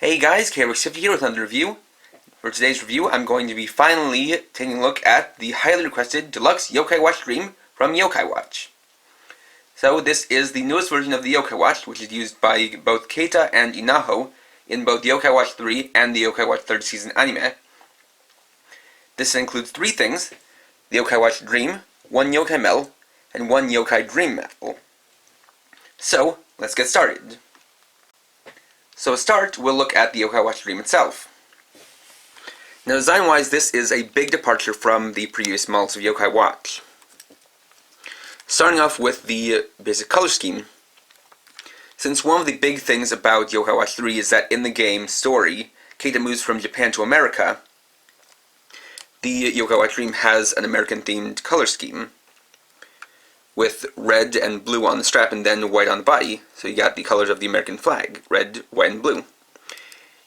Hey guys, KRX50 here with another review. For today's review, I'm going to be finally taking a look at the highly requested Deluxe Yokai Watch Dream from Yokai Watch. So this is the newest version of the Yokai Watch, which is used by both Keita and Inaho in both the Yokai Watch 3 and the Yokai Watch 3rd Season anime. This includes three things: the Yokai Watch Dream, one Yokai Medal, and one Yokai Dream Medal. So, let's get started. So to start, we'll look at the Yokai Watch Dream itself. Now design-wise, this is a big departure from the previous models of Yokai Watch. Starting off with the basic color scheme. Since one of the big things about Yokai Watch 3 is that in the game story, Keita moves from Japan to America, the Yokai Watch Dream has an American-themed color scheme, with red and blue on the strap and then white on the body. So you got the colors of the American flag, red, white, and blue.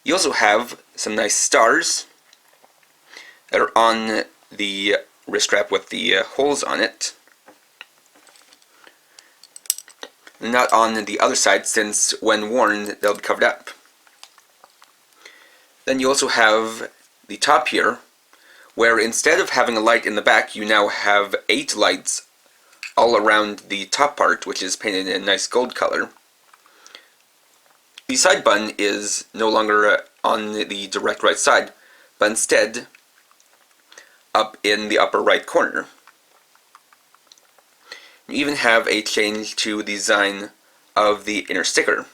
You also have some nice stars that are on the wrist strap with the holes on it. Not on the other side, since when worn they'll be covered up. Then you also have the top here, where instead of having a light in the back, you now have 8 lights all around the top part, which is painted in a nice gold color. The side button is no longer on the direct right side, but instead up in the upper right corner. You even have a change to the design of the inner sticker.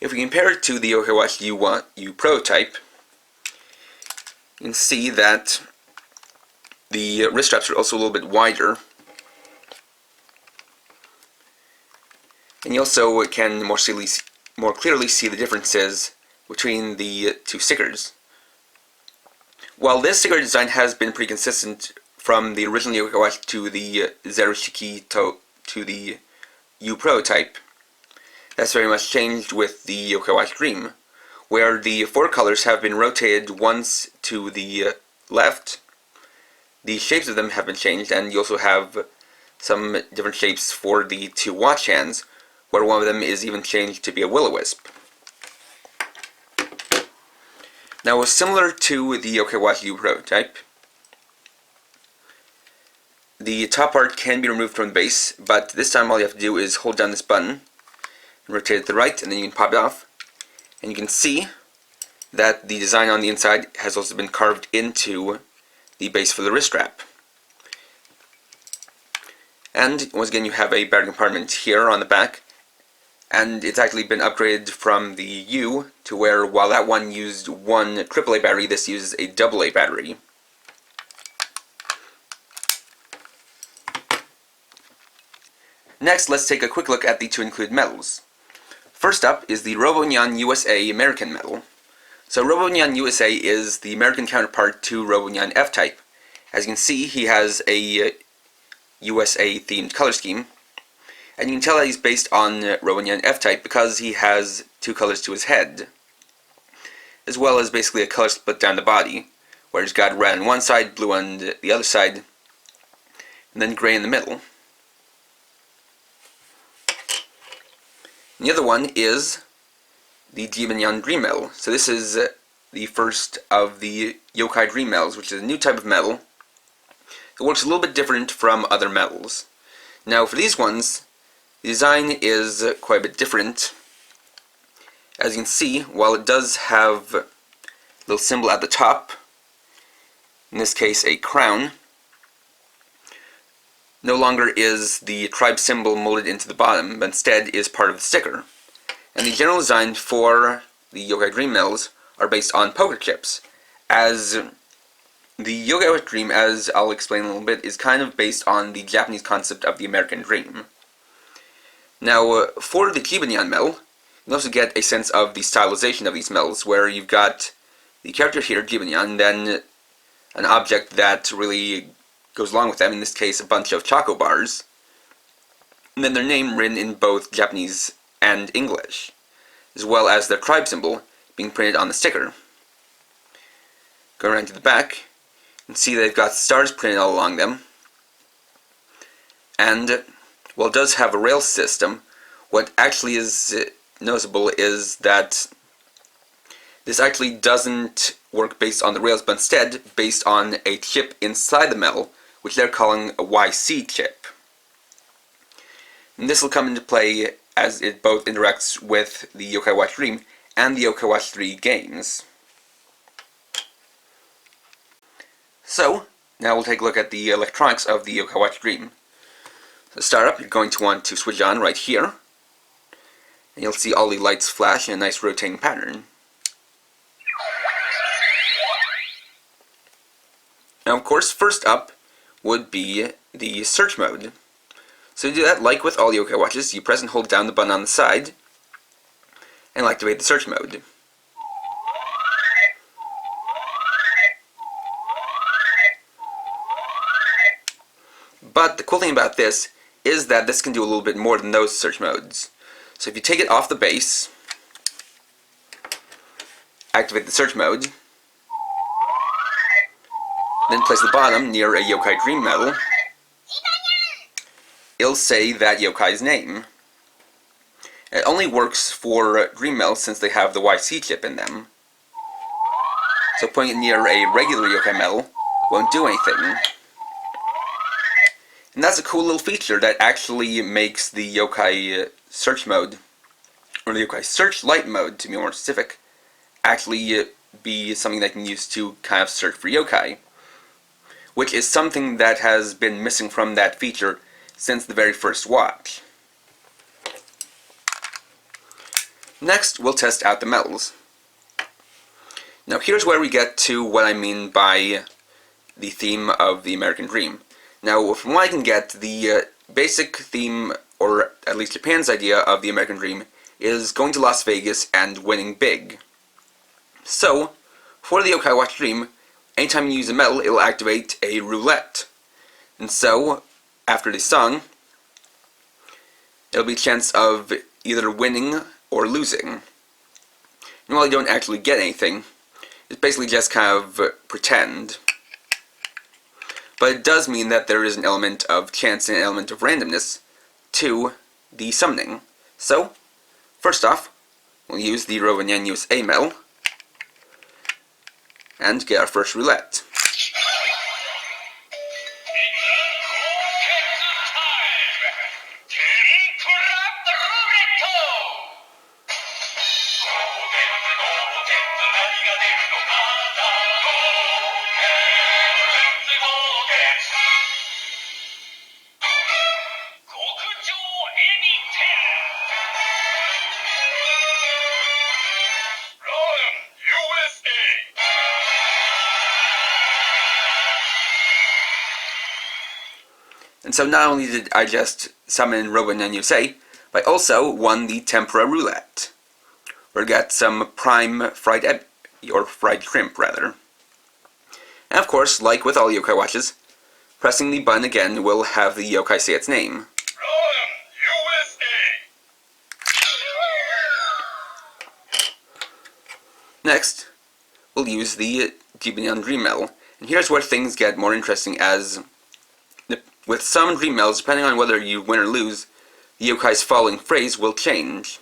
If we compare it to the Yokai Watch U prototype, you can see that the wrist straps are also a little bit wider, and you also can more clearly see the differences between the two stickers. While this sticker design has been pretty consistent from the original Yokai Watch to the Zerushiki to the U prototype, that's very much changed with the Yokai Watch Dream, where the 4 colors have been rotated once to the left. The shapes of them have been changed, and you also have some different shapes for the 2 watch hands, where one of them is even changed to be a will-o-wisp. Now, similar to the Yokai Watch U prototype, the top part can be removed from the base, but this time all you have to do is hold down this button, and rotate it to the right, and then you can pop it off. And you can see that the design on the inside has also been carved into the base for the wrist strap. And once again, you have a battery compartment here on the back, and it's actually been upgraded from the U to where, while that one used one AAA battery, this uses a AA battery. Next, let's take a quick look at the 2 included medals. First up is the Robo USA American medal. So Robo USA is the American counterpart to Robo F-Type. As you can see, he has a USA-themed color scheme, and you can tell that he's based on Robo F-Type because he has 2 colors to his head, as well as basically a color split down the body, where he's got red on one side, blue on the other side, and then gray in the middle. And the other one is the Demon Dream Medal. So this is the first of the Yokai Dream Medals, which is a new type of medal. It works a little bit different from other medals. Now for these ones, the design is quite a bit different. As you can see, while it does have a little symbol at the top, in this case a crown, no longer is the tribe symbol molded into the bottom, but instead is part of the sticker. And the general design for the Yokai Dream medals are based on poker chips, as the Yokai Watch Dream, as I'll explain in a little bit, is kind of based on the Japanese concept of the American Dream. Now, for the Jibanyan medal, you also get a sense of the stylization of these medals, where you've got the character here, Jibanyan, and then an object that really goes along with them, in this case a bunch of choco bars, and then their name written in both Japanese and English, as well as their tribe symbol being printed on the sticker. Going around to the back, you can see they've got stars printed all along them, and while it does have a rail system, what actually is noticeable is that this actually doesn't work based on the rails, but instead based on a chip inside the metal, which they're calling a YC chip. And this will come into play as it both interacts with the Yokai Watch Dream and the Yokai Watch 3 games. So, now we'll take a look at the electronics of the Yokai Watch Dream. To start up, you're going to want to switch on right here, and you'll see all the lights flash in a nice rotating pattern. Now, of course, first up would be the search mode. So to do that, like with all Yokai Watches, you press and hold down the button on the side, and activate the search mode. But the cool thing about this is that this can do a little bit more than those search modes. So if you take it off the base, activate the search mode, then place the bottom near a Yokai Dream medal, it'll say that Yokai's name. It only works for Grimille since they have the YC chip in them. So putting it near a regular Yokai medal won't do anything. And that's a cool little feature that actually makes the Yokai search mode, or the Yokai searchlight mode to be more specific, actually be something that you can use to kind of search for Yokai, which is something that has been missing from that feature since the very first watch. Next, we'll test out the medals. Now here's where we get to what I mean by the theme of the American Dream. Now, from what I can get, the basic theme, or at least Japan's idea of the American Dream, is going to Las Vegas and winning big. So, for the Yokai Watch Dream, anytime you use a medal, it'll activate a roulette. And so, after the song, it'll be a chance of either winning or losing. And while you don't actually get anything, it's basically just kind of pretend. But it does mean that there is an element of chance and an element of randomness to the summoning. So, first off, we'll use the Robo USA medal and get our first roulette. And so not only did I just summon Robo USA, but I also won the Tempura Roulette, or got some prime fried egg, or fried shrimp rather. And of course, like with all yokai watches, pressing the button again will have the yokai say its name. Next, we'll use the Grimille Dream Medal, and here's where things get more interesting, as with some Dream Medals, depending on whether you win or lose, the yokai's following phrase will change.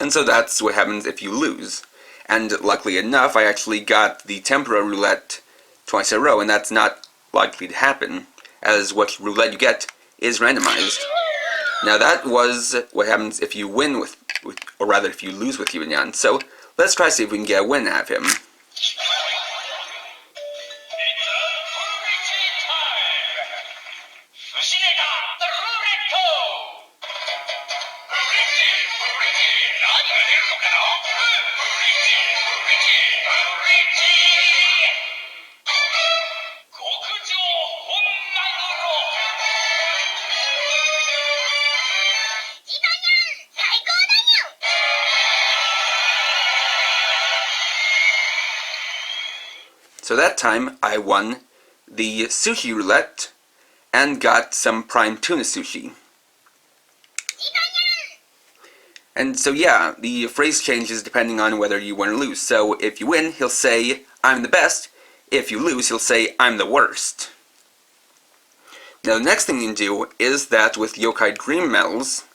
And so that's what happens if you lose. And luckily enough, I actually got the Tempura Roulette twice in a row, and that's not likely to happen, as what roulette you get is randomized. Now that was what happens if you win with or rather if you lose with Yuan. So let's try to see if we can get a win out of him. So that time I won the sushi roulette and got some prime tuna sushi. And so yeah, the phrase changes depending on whether you win or lose. So if you win, he'll say, I'm the best. If you lose, he'll say, I'm the worst. Now the next thing you can do is that with Yokai Dream Medals,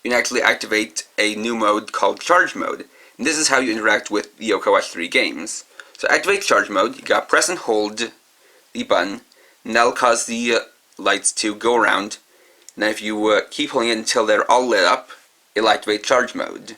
you can actually activate a new mode called Charge Mode. And this is how you interact with the Yokai Watch 3 games. So activate Charge Mode, you gotta press and hold the button, and that'll cause the lights to go around. And if you keep holding it until they're all lit up, it'll activate Charge Mode.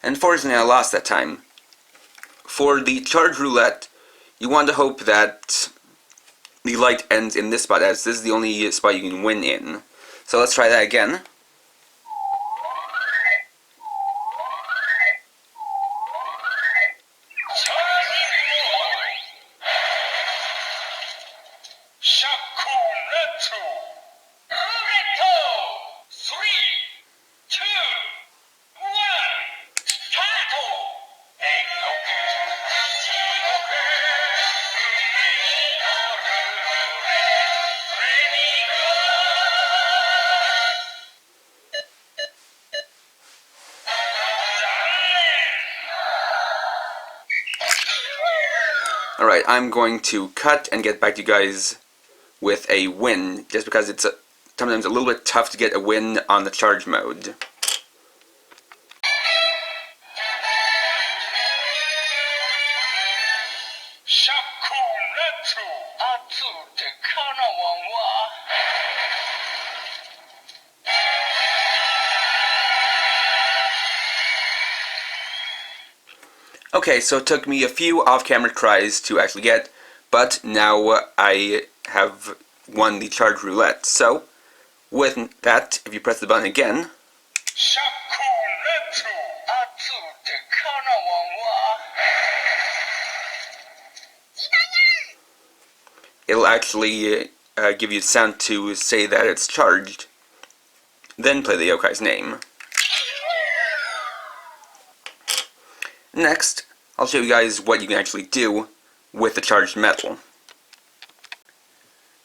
Unfortunately, I lost that time. For the charge roulette, you want to hope that the light ends in this spot, as this is the only spot you can win in. So let's try that again. Alright, I'm going to cut and get back to you guys with a win, just because it's sometimes a little bit tough to get a win on the charge mode. Okay, so it took me a few off-camera tries to actually get, but now I have won the charge roulette. So, with that, if you press the button again, it'll actually give you a sound to say that it's charged. Then play the yokai's name. Next, I'll show you guys what you can actually do with the charged medal.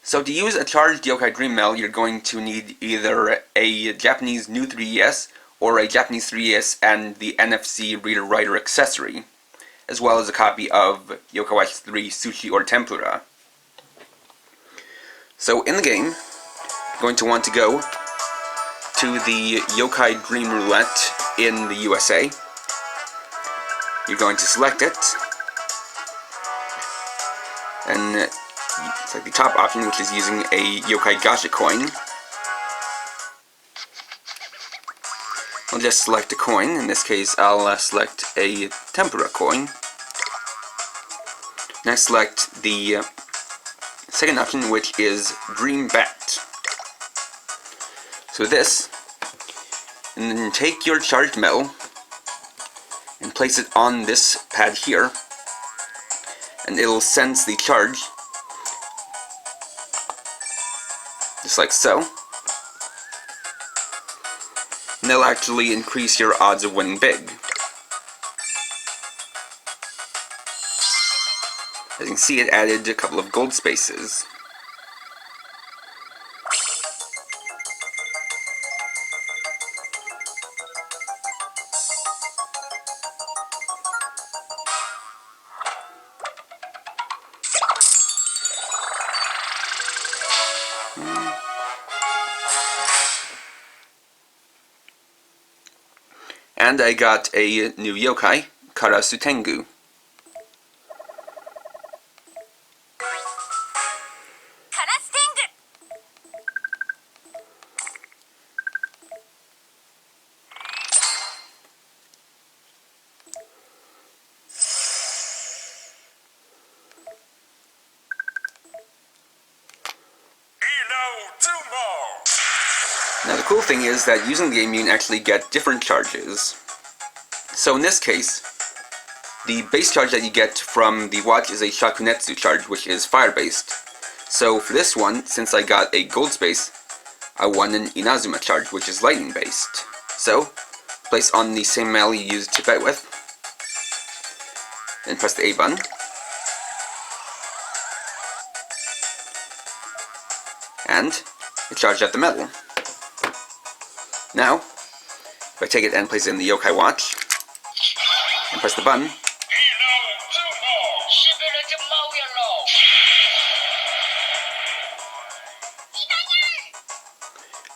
So to use a charged Yokai Dream Medal, you're going to need either a Japanese new 3DS or a Japanese 3DS and the NFC reader-writer accessory, as well as a copy of Yokai Watch 3 Sushi or Tempura. So in the game, you're going to want to go to the Yokai Dream Roulette in the USA. You're going to select it, and it's like the top option, which is using a Yokai Gacha coin. I'll just select a coin. In this case, I'll select a Tempura coin. Next, select the second option, which is Dream Bet. So this, and then take your charged medal and place it on this pad here, and it'll sense the charge, just like so, and it'll actually increase your odds of winning big. As you can see, it added a couple of gold spaces. And I got a new yokai, Karasutengu. Now the cool thing is that using the game you can actually get different charges. So in this case, the base charge that you get from the watch is a Shakunetsu charge, which is fire-based. So for this one, since I got a gold space, I won an Inazuma charge, which is lightning-based. So, place on the same mail you used to bet with, then press the A button. And it charged up the medal. Now, if I take it and place it in the yokai watch, and press the button,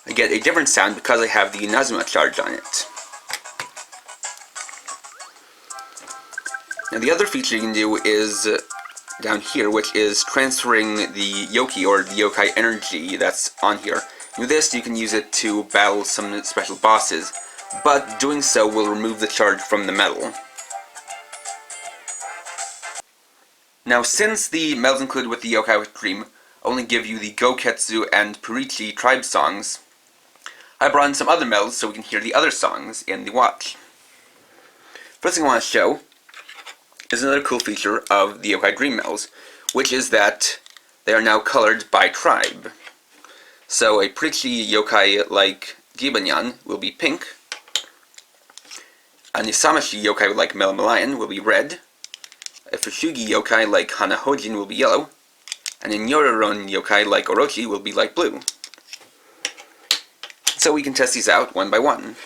I get a different sound because I have the Inazuma charge on it. Now the other feature you can do is down here, which is transferring the yoki or the yokai energy that's on here. With this you can use it to battle some special bosses, but doing so will remove the charge from the medal. Now since the medals included with the Yokai Watch Dream only give you the Goketsu and Purichi tribe songs, I brought in some other medals so we can hear the other songs in the watch. First thing I want to show is another cool feature of the Yokai Dream medals, which is that they are now colored by tribe. So a Purichi yokai like Gibanyan will be pink, a Nisamashi yokai like Melamelion will be red, a Fushigi yokai like Hanahojin will be yellow, and a Nyororon yokai like Orochi will be light blue. So we can test these out one by one.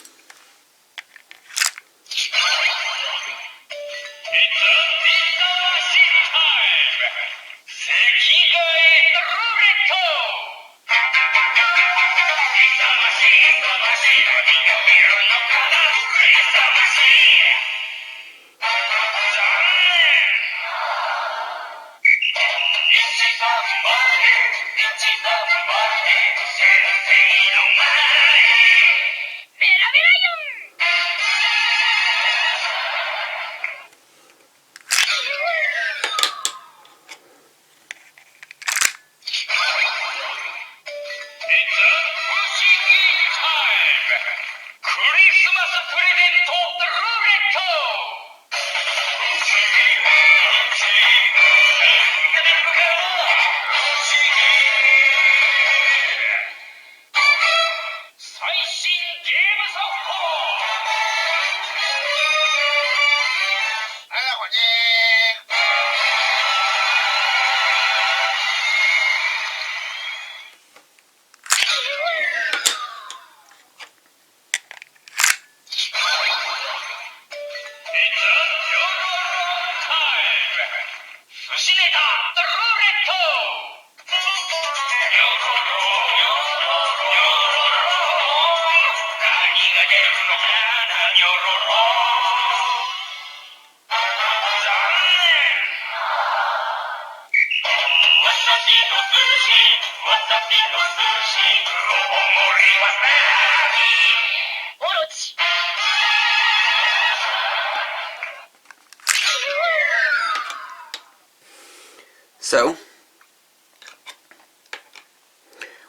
So,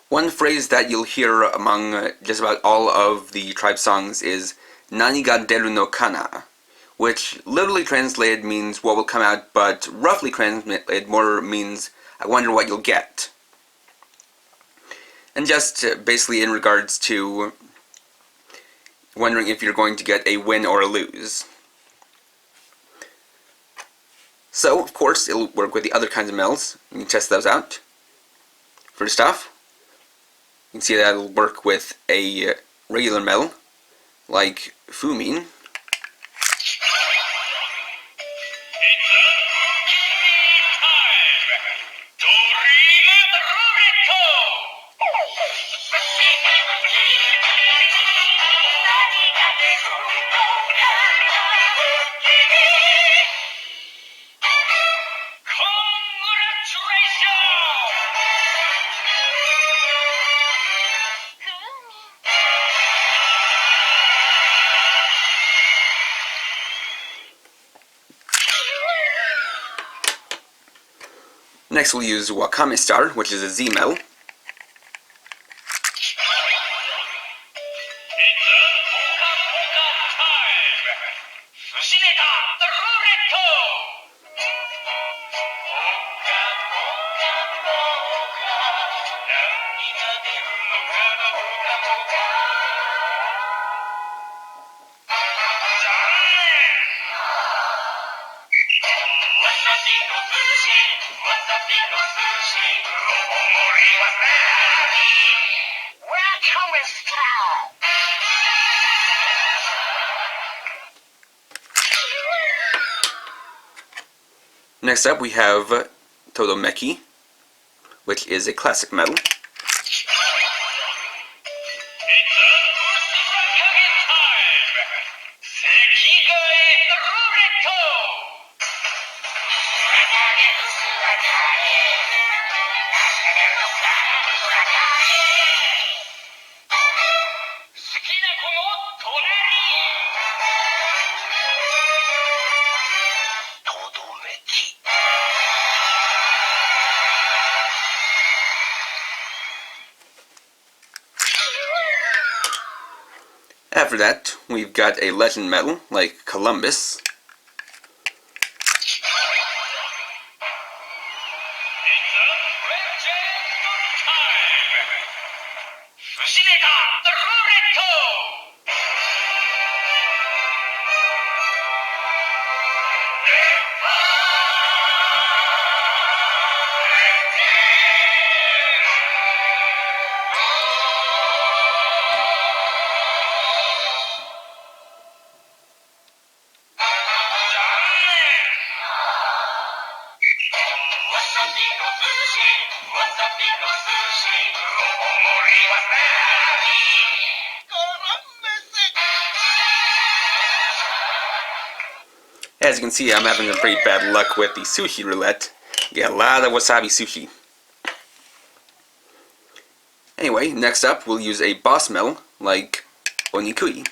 one phrase that you'll hear among just about all of the tribe songs is Nani ga deru no kana, which literally translated means what will come out, but roughly translated more means I wonder what you'll get. And just basically in regards to wondering if you're going to get a win or a lose. So, of course, it'll work with the other kinds of medals. You can test those out. First off, you can see that it'll work with a regular medal, like Fumin. Next we'll use Wakame Star, which is a Z medal. Next up we have Todomeki, which is a classic medal. After that, we've got a legend medal, like Columbus. As you can see, I'm having a pretty bad luck with the sushi roulette. Get a lot of wasabi sushi. Anyway, next up we'll use a boss medal, like Onikui.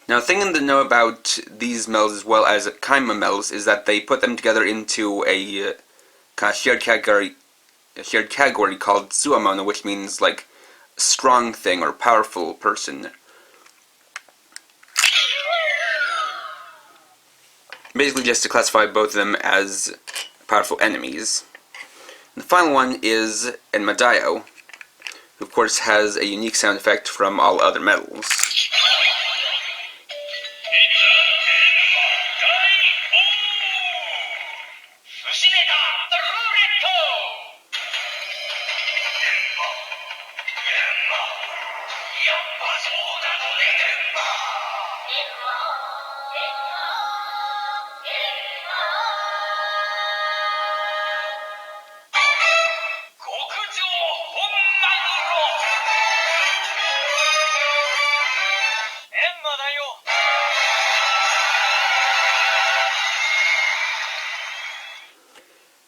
Now, the thing to know about these medals as well as Kaima medals is that they put them together into a kind of shared category called Suamono, which means like a strong thing or powerful person. Basically, just to classify both of them as powerful enemies. And the final one is Enmadayo, who of course has a unique sound effect from all other medals.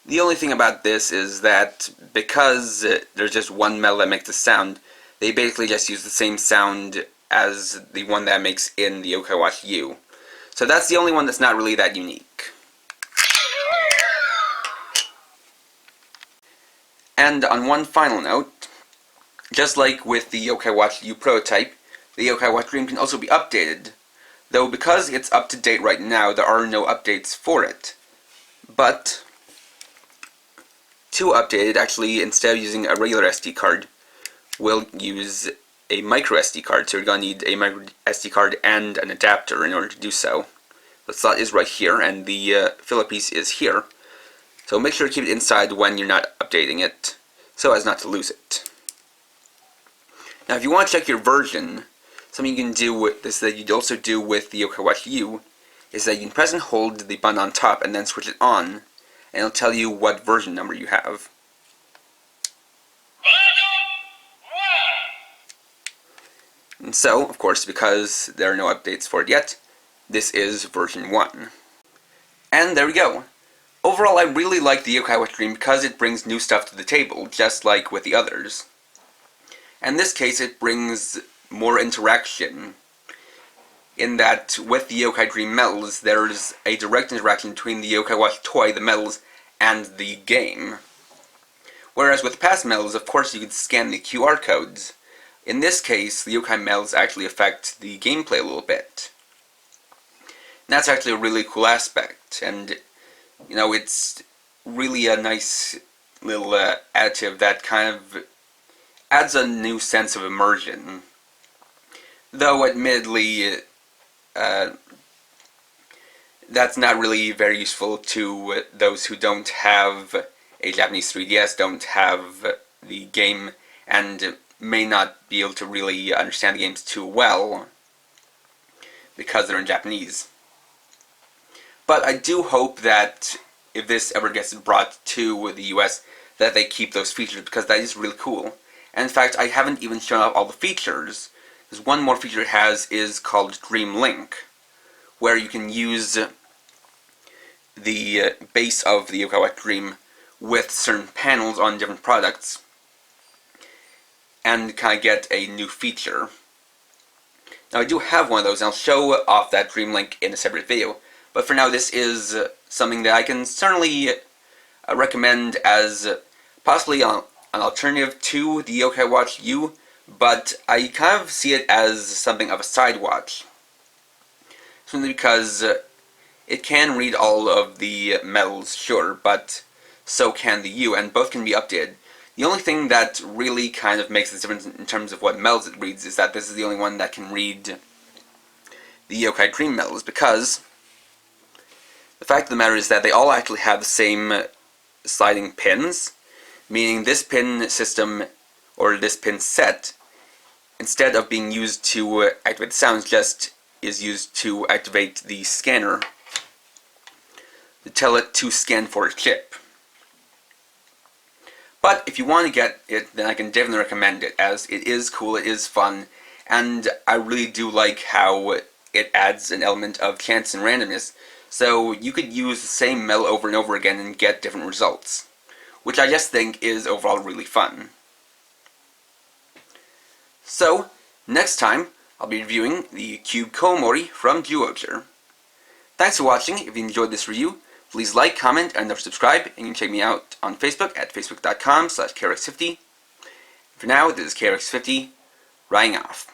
The only thing about this is that because there's just one medal that makes the sound, they basically just use the same sound as the one that makes in the Yokai Watch U. So that's the only one that's not really that unique. And on one final note, just like with the Yokai Watch U prototype, the Yokai Watch Dream can also be updated, though because it's up to date right now, there are no updates for it. But to update it, actually, instead of using a regular SD card, we'll use a micro SD card. So you're going to need a micro SD card and an adapter in order to do so. The slot is right here, and the filler piece is here. So make sure to keep it inside when you're not updating it, so as not to lose it. Now, if you want to check your version, something you can do with this that you'd also do with the Yokai Watch U is that you can press and hold the button on top and then switch it on, and it'll tell you what version number you have. And so, of course, because there are no updates for it yet, this is version 1. And there we go. Overall, I really like the Yokai Watch Dream because it brings new stuff to the table, just like with the others. And in this case, it brings more interaction, in that with the Yokai Dream medals, there's a direct interaction between the Yokai Watch toy, the medals, and the game. Whereas with past medals, of course, you could scan the QR codes. In this case, the yokai medals actually affect the gameplay a little bit. And that's actually a really cool aspect, and it's really a nice little additive that kind of adds a new sense of immersion. Though, admittedly, that's not really very useful to those who don't have a Japanese 3DS, don't have the game, and may not be able to really understand the games too well because they're in Japanese. But I do hope that if this ever gets brought to the US, that they keep those features, because that is really cool. And in fact, I haven't even shown off all the features. There's one more feature it has is called Dream Link, where you can use the base of the Yokai Watch Dream with certain panels on different products and kind of get a new feature. Now I do have one of those, and I'll show off that Dream Link in a separate video, but for now this is something that I can certainly recommend as possibly an alternative to the Yokai Watch U, but I kind of see it as something of a side watch. Simply because it can read all of the medals, sure, but so can the U, and both can be updated. The only thing that really kind of makes the difference in terms of what medals it reads is that this is the only one that can read the Yokai Dream medals, because the fact of the matter is that they all actually have the same sliding pins, meaning this pin system, or this pin set, instead of being used to activate the sounds, just is used to activate the scanner to tell it to scan for a chip. But if you want to get it, then I can definitely recommend it, as it is cool, it is fun, and I really do like how it adds an element of chance and randomness, so you could use the same medal over and over again and get different results, which I just think is overall really fun. So, next time, I'll be reviewing the Cube Komori from Duocher. Thanks for watching. If you enjoyed this review, please like, comment, and subscribe, and you can check me out on Facebook at facebook.com/KRX50. For now, this is KRX50, writing off.